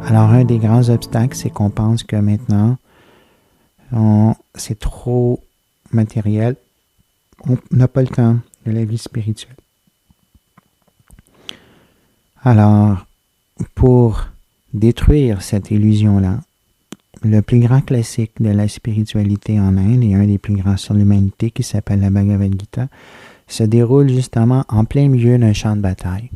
Alors, un des grands obstacles, c'est qu'on pense que maintenant, c'est trop matériel. On n'a pas le temps de la vie spirituelle. Alors, pour détruire cette illusion-là, le plus grand classique de la spiritualité en Inde et un des plus grands sur l'humanité qui s'appelle la Bhagavad Gita se déroule justement en plein milieu d'un champ de bataille.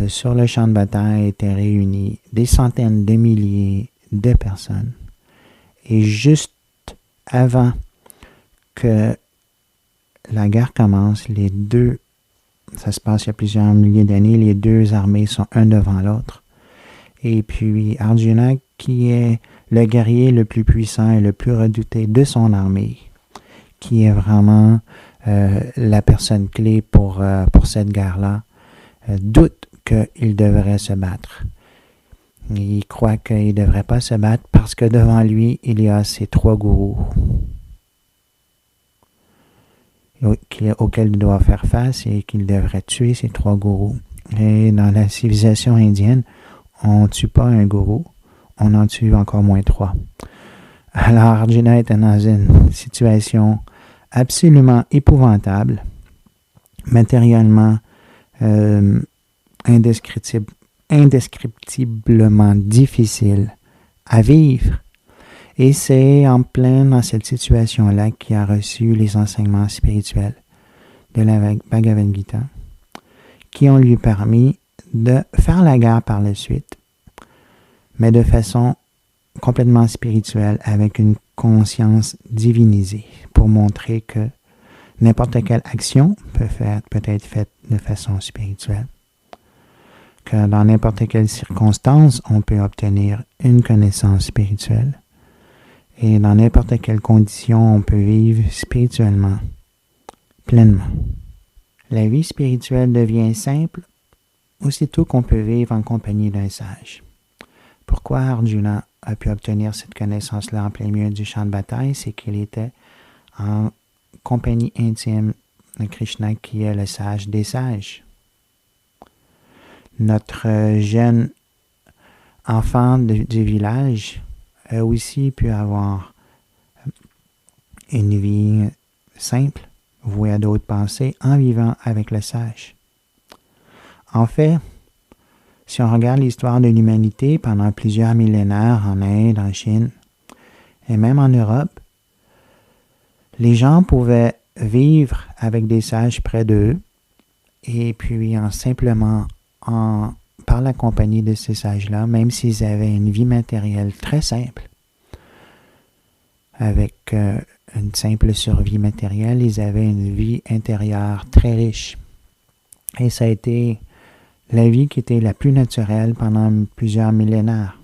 Sur le champ de bataille étaient réunis des centaines de milliers de personnes. Et juste avant que la guerre commence, ça se passe il y a plusieurs milliers d'années, les deux armées sont un devant l'autre. Et puis Arjuna, qui est le guerrier le plus puissant et le plus redouté de son armée, qui est vraiment la personne clé pour cette guerre-là, doute qu'il devrait se battre. Il croit qu'il ne devrait pas se battre parce que devant lui, il y a ces trois gourous auxquels il doit faire face et qu'il devrait tuer ces trois gourous. Et dans la civilisation indienne, on ne tue pas un gourou, on en tue encore moins trois. Alors Arjuna était dans une situation absolument épouvantable, matériellement indescriptiblement difficile à vivre. Et c'est en plein dans cette situation-là qu'il a reçu les enseignements spirituels de la Bhagavad Gita, qui ont lui permis de faire la guerre par la suite, mais de façon complètement spirituelle, avec une conscience divinisée, pour montrer que n'importe quelle action peut être faite de façon spirituelle. Que dans n'importe quelle circonstance, on peut obtenir une connaissance spirituelle. Et dans n'importe quelle condition, on peut vivre spirituellement, pleinement. La vie spirituelle devient simple aussitôt qu'on peut vivre en compagnie d'un sage. Pourquoi Arjuna a pu obtenir cette connaissance-là en plein milieu du champ de bataille? C'est qu'il était en compagnie intime de Krishna, qui est le sage des sages. Notre jeune enfant du village a aussi pu avoir une vie simple, vouée à d'autres pensées, en vivant avec le sage. En fait, si on regarde l'histoire de l'humanité pendant plusieurs millénaires en Inde, en Chine, et même en Europe, les gens pouvaient vivre avec des sages près d'eux, et puis par la compagnie de ces sages-là, même s'ils avaient une vie matérielle très simple, avec une simple survie matérielle, ils avaient une vie intérieure très riche. Et ça a été la vie qui était la plus naturelle pendant plusieurs millénaires.